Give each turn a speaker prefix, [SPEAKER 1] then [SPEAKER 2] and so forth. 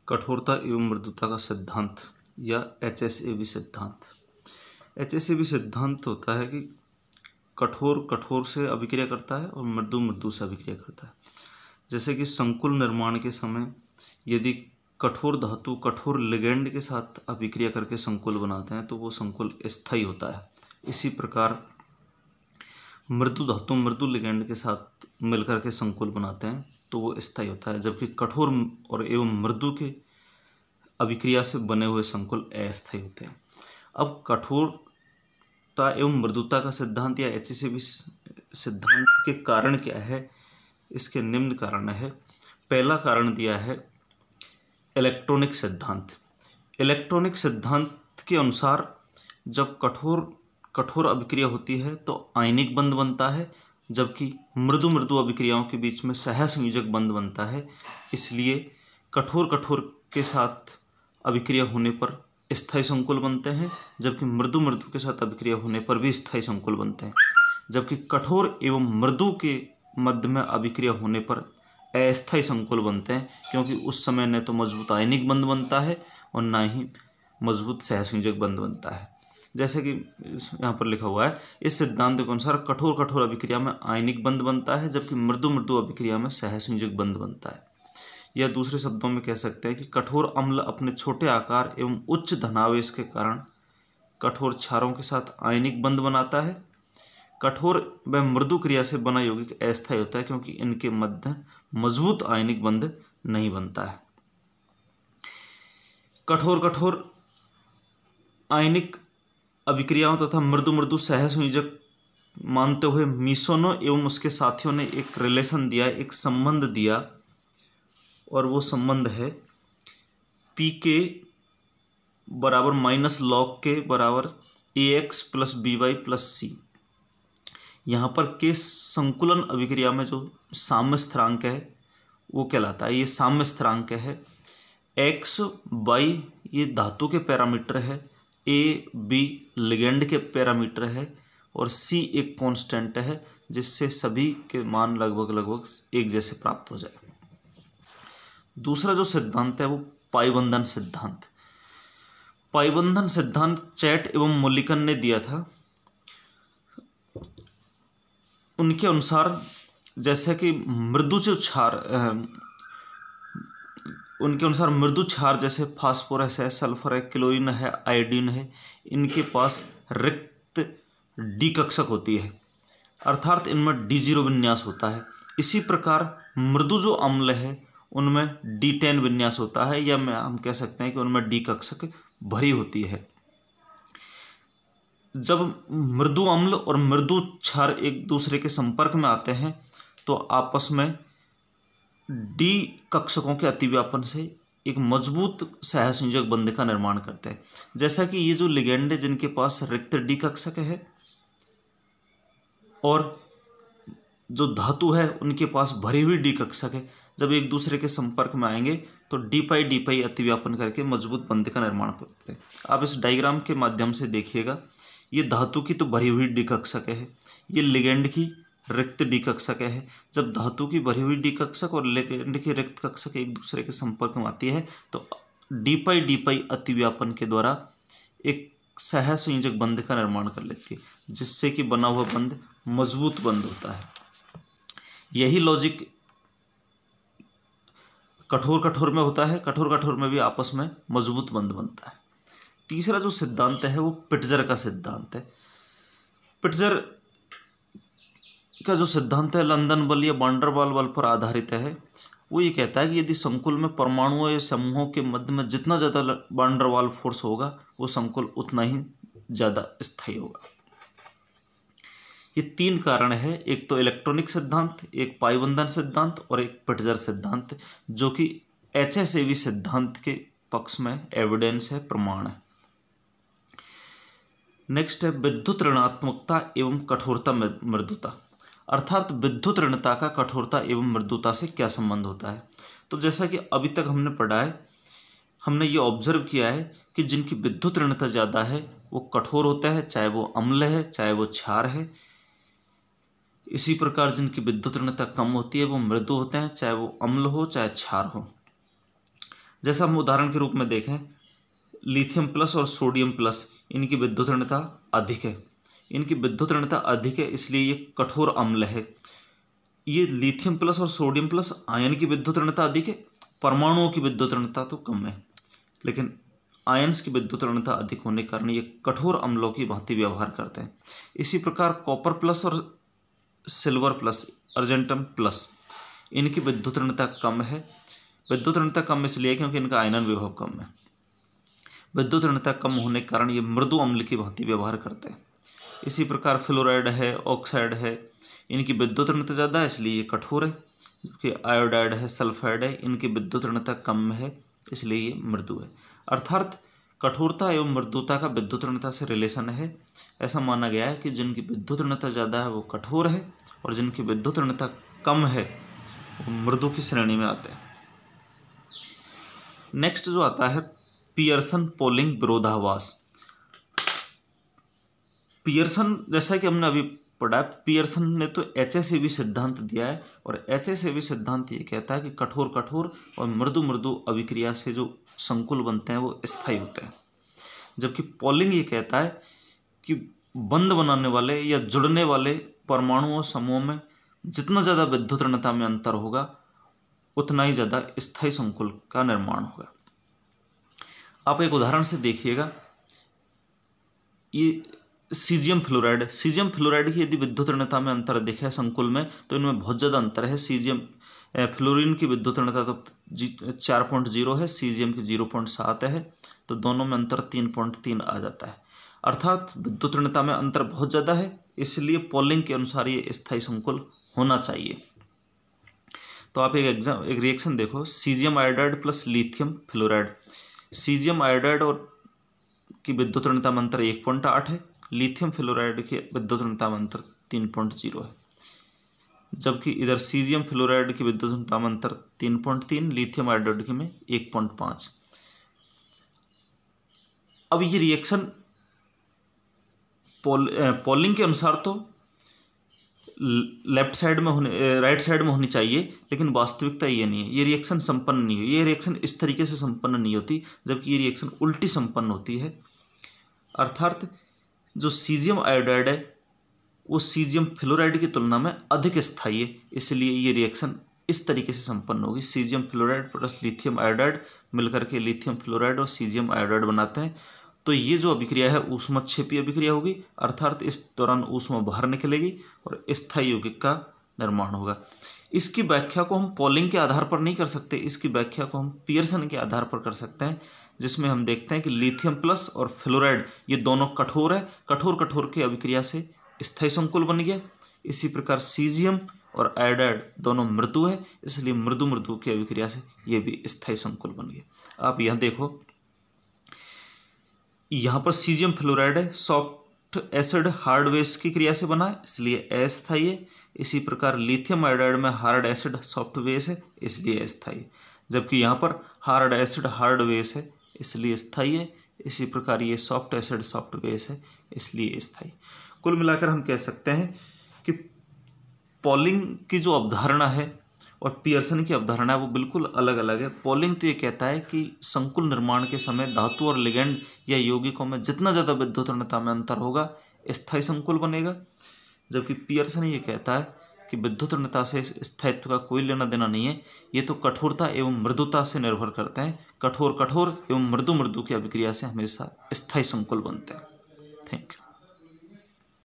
[SPEAKER 1] कठोरता एवं मृदुता का सिद्धांत या HSAB सिद्धांत। HSAB सिद्धांत होता है कि कठोर कठोर से अभिक्रिया करता है और मृदु मृदु से अभिक्रिया करता है। जैसे कि संकुल निर्माण के समय यदि कठोर धातु कठोर लिगेंड के साथ अभिक्रिया करके संकुल बनाते हैं तो वो संकुल स्थायी होता है। इसी प्रकार मृदु धातु मृदु लिगेंड के साथ मिलकर के संकुल बनाते हैं तो वो स्थायी होता है, जबकि कठोर और एवं मृदु के अभिक्रिया से बने हुए संकुल अस्थायी होते हैं। अब कठोरता एवं मृदुता का सिद्धांत या HSAB सिद्धांत के कारण क्या है, इसके निम्न कारण है। पहला कारण दिया है इलेक्ट्रॉनिक सिद्धांत। इलेक्ट्रॉनिक सिद्धांत के अनुसार जब कठोर अभिक्रिया होती है तो आयनिक बंध बनता है, जबकि मृदु मृदु अभिक्रियाओं के बीच में सहसंयोजक बंध बनता है। इसलिए कठोर के साथ अभिक्रिया होने पर स्थायी संकुल बनते हैं, जबकि मृदु मृदु के साथ अभिक्रिया होने पर भी स्थायी संकुल बनते हैं। जबकि कठोर एवं मृदु के मध्य में अभिक्रिया होने पर अस्थायी संकुल बनते हैं, क्योंकि उस समय न तो मजबूत आयनिक बंध बनता है और न ही मजबूत सहसंयोजक बंध बनता है। जैसे कि यहाँ पर लिखा हुआ है, इस सिद्धांत के अनुसार कठोर अभिक्रिया में आयनिक बंध बनता है, जबकि मृदु मृदु अभिक्रिया में सहसंयोजक बंध बनता है। या दूसरे शब्दों में कह सकते हैं कि कठोर अम्ल अपने छोटे आकार एवं उच्च धनावेश के कारण कठोर क्षारों के साथ आयनिक बंध बनाता है। कठोर व मृदु क्रिया से बना यौगिक अस्थायी होता है, क्योंकि इनके मध्य मजबूत आयनिक बंध नहीं बनता है। कठोर आयनिक अभिक्रियाओं तथा मृदु मृदु सहसंयोजक मानते हुए मिसोनो एवं उसके साथियों ने एक रिलेशन दिया, एक संबंध दिया, और वो संबंध है PK बराबर -log K बराबर AX + BY + C। यहाँ पर K संकुलन अभिक्रिया में जो साम्य स्थिरांक है वो कहलाता है, ये साम्य स्थिरांक है। X Y ये धातु के पैरामीटर है, A B लिगेंड के पैरामीटर है और C एक कांस्टेंट है, जिससे सभी के मान लगभग एक जैसे प्राप्त हो जाए। दूसरा जो सिद्धांत है वो पाइबंधन सिद्धांत। पाइबंधन सिद्धांत चैट एवं मुलिकन ने दिया था। उनके अनुसार जैसे कि मृदु क्षार जैसे फास्फोरस है, सल्फर है, क्लोरीन है, आयोडीन है, इनके पास रिक्त डी कक्षक होती है, अर्थात इनमें D0 विन्यास होता है। इसी प्रकार मृदु जो अम्ल है उनमें D10 विन्यास होता है, या हम कह सकते हैं कि उनमें डी कक्षक भरी होती है। जब मृदु अम्ल और मृदु क्षार एक दूसरे के संपर्क में आते हैं तो आपस में डी कक्षकों के अतिव्यापन से एक मजबूत सहसंयोजक बंध का निर्माण करते हैं। जैसा कि ये जो लिगेंड है जिनके पास रिक्त डी कक्षक है और जो धातु है उनके पास भरी हुई डी कक्षक है, जब एक दूसरे के संपर्क में आएंगे तो डी पाई अतिव्यापन करके मजबूत बंध का निर्माण करते हैं। आप इस डायग्राम के माध्यम से देखिएगा, ये धातु की तो भरी हुई डी कक्षक है, ये लिगेंड की रिक्त डी कक्षक है। जब धातु की भरी हुई डी कक्षक और लिगेंड की रिक्त कक्षक एक दूसरे के संपर्क में आती है तो डी पाई अतिव्यापन के द्वारा एक सहसंयोजक बंध का निर्माण कर लेती है, जिससे कि बना हुआ बंध मजबूत बंध होता है। यही लॉजिक कठोर में होता है, कठोर में भी आपस में मजबूत बंध बनता है। तीसरा जो सिद्धांत है वो पिट्जर का सिद्धांत है। पिट्जर का जो सिद्धांत है लंदन बल या वांडरवाल बल पर आधारित है। वो ये कहता है कि यदि संकुल में परमाणुओं या समूहों के मध्य में जितना ज़्यादा वांडरवाल फोर्स होगा वो संकुल उतना ही ज़्यादा स्थायी होगा। ये तीन कारण है, एक तो इलेक्ट्रॉनिक सिद्धांत, एक पाइबंधन सिद्धांत और एक पिट्जर सिद्धांत, जो कि HSAB सिद्धांत के पक्ष में एविडेंस है, प्रमाण है। नेक्स्ट है विद्युत ऋणात्मकता एवं कठोरता मृदुता, अर्थात विद्युत ऋणता का कठोरता एवं मृदुता से क्या संबंध होता है। तो जैसा कि अभी तक हमने पढ़ा है, हमने ये ऑब्जर्व किया है कि जिनकी विद्युत ऋणता ज़्यादा है वो कठोर होते हैं, चाहे वो अम्ल है चाहे वो क्षार है। इसी प्रकार जिनकी विद्युत ऋणता कम होती है वो मृदु होते हैं, चाहे वो अम्ल हो चाहे क्षार हो। जैसा हम उदाहरण के रूप में देखें, लिथियम प्लस और सोडियम प्लस, इनकी विद्युत ऋणता अधिक है। इनकी विद्युत ऋणता अधिक है इसलिए ये कठोर अम्ल है। ये लिथियम प्लस और सोडियम प्लस आयन की विद्युत ऋणता अधिक है, परमाणुओं की विद्युत ऋणता तो कम है, लेकिन आयंस की विद्युत ऋणता अधिक होने के कारण ये कठोर अम्लों की भांति व्यवहार करते हैं। इसी प्रकार कॉपर प्लस और सिल्वर प्लस, अर्जेंटम प्लस, इनकी विद्युत ऋणता कम है। विद्युत ऋणता कम इसलिए क्योंकि इनका आयनन विभव कम है। विद्युत ऋणता कम होने के कारण ये मृदु अम्ल की भांति व्यवहार करते हैं। इसी प्रकार फ्लोराइड है, ऑक्साइड है, इनकी विद्युत ऋणता ज़्यादा है इसलिए ये कठोर है, जबकि आयोडाइड है, सल्फाइड है, इनकी विद्युत ऋणता कम है इसलिए ये मृदु है। अर्थात कठोरता एवं मृदुता का विद्युत ऋणता से रिलेशन है। ऐसा माना गया है कि जिनकी विद्युत ऋणता ज़्यादा है वो कठोर है और जिनकी विद्युत ऋणता कम है वो मृदु की श्रेणी में आते हैं। नेक्स्ट जो आता है पियर्सन पोलिंग विरोधाभास। पियर्सन, जैसा कि हमने अभी पढ़ा, पियर्सन ने तो HSAB सिद्धांत दिया है और HSAB सिद्धांत ये कहता है कि कठोर कठोर और मृदु मृदु अभिक्रिया से जो संकुल बनते हैं वो स्थायी होते हैं, जबकि पोलिंग ये कहता है कि बंध बनाने वाले या जुड़ने वाले परमाणुओं समूह में जितना ज़्यादा विद्युत ऋणता में अंतर होगा उतना ही ज़्यादा स्थायी संकुल का निर्माण होगा। आप एक उदाहरण से देखिएगा, ये सीजियम फ्लोराइड, सीजियम फ्लोराइड की यदि विद्युत ऋणता में अंतर दिखे संकुल में तो इनमें बहुत ज़्यादा अंतर है। सीजियम फ्लोरीन की विद्युत ऋणता तो 4.0 है, सीजियम की 0.7 है, तो दोनों में अंतर 3.3 आ जाता है। अर्थात विद्युत ऋणता में अंतर बहुत ज़्यादा है, इसलिए पोलिंग के अनुसार ये स्थायी संकुल होना चाहिए। तो आप एक रिएक्शन देखो, caesium iodide plus lithium fluoride. Caesium iodide और की विद्युत ऋणता में अंतर 1.8 है, लिथियम फ्लोराइड के विद्युत ऋणता में अंतर 3.0 है, जबकि इधर सीजियम फ्लोराइड की विद्युत ऋणता में अंतर 3.3, लिथियम आयोडाइड में 1.5। अब ये रिएक्शन पोलिंग के अनुसार तो लेफ्ट साइड में होने, राइट साइड में होनी चाहिए, लेकिन वास्तविकता ये नहीं है। ये रिएक्शन संपन्न नहीं है, ये रिएक्शन इस तरीके से संपन्न नहीं होती, जबकि ये रिएक्शन उल्टी संपन्न होती है। अर्थात जो सीजियम आयोडाइड है वो सीजियम फ्लोराइड की तुलना में अधिक स्थायी है, इसलिए ये रिएक्शन इस तरीके से संपन्न होगी। Caesium fluoride plus lithium iodide मिलकर के लिथियम फ्लोराइड और सीजियम आयोडाइड बनाते हैं। तो ये जो अभिक्रिया है ऊष्मक्षेपी अभिक्रिया होगी, अर्थात इस दौरान ऊष्मा बाहर निकलेगी और स्थायी यौगिक का निर्माण होगा। इसकी व्याख्या को हम पोलिंग के आधार पर नहीं कर सकते, इसकी व्याख्या को हम पियर्सन के आधार पर कर सकते हैं, जिसमें हम देखते हैं कि लिथियम प्लस और फ्लोराइड ये दोनों कठोर है, कठोर कठोर की अभिक्रिया से स्थायी संकुल बन गया। इसी प्रकार सीजियम और आयोडाइड दोनों मृदु है, इसलिए मृदु मृदु की अभिक्रिया से ये भी स्थायी संकुल बन गया। आप यहाँ देखो, यहाँ पर सीजियम फ्लोराइड है, सॉफ्ट एसिड हार्ड बेस की क्रिया से बना है इसलिए अस्थायी है। इसी प्रकार लिथियम आयोडाइड में हार्ड एसिड सॉफ्ट बेस है इसलिए अस्थायी है, जबकि यहाँ पर हार्ड एसिड हार्ड बेस है इसलिए स्थायी है। इसी प्रकार ये सॉफ्ट एसिड सॉफ्ट बेस है इसलिए स्थायी। कुल मिलाकर हम कह सकते हैं कि पोलिंग की जो अवधारणा है और पियर्सन की अवधारणा है वो बिल्कुल अलग अलग है। पोलिंग तो ये कहता है कि संकुल निर्माण के समय धातु और लिगेंड या यौगिकों में जितना ज़्यादा विद्युत ऋणता में अंतर होगा स्थायी संकुल बनेगा, जबकि पियर्सन ये कहता है कि विद्युत ऋणता से स्थायित्व का कोई लेना देना नहीं है, ये तो कठोरता एवं मृदुता से निर्भर करते हैं। कठोर कठोर एवं मृदु मृदु की अभिक्रिया से हमेशा स्थायी संकुल बनते हैं। Thank you.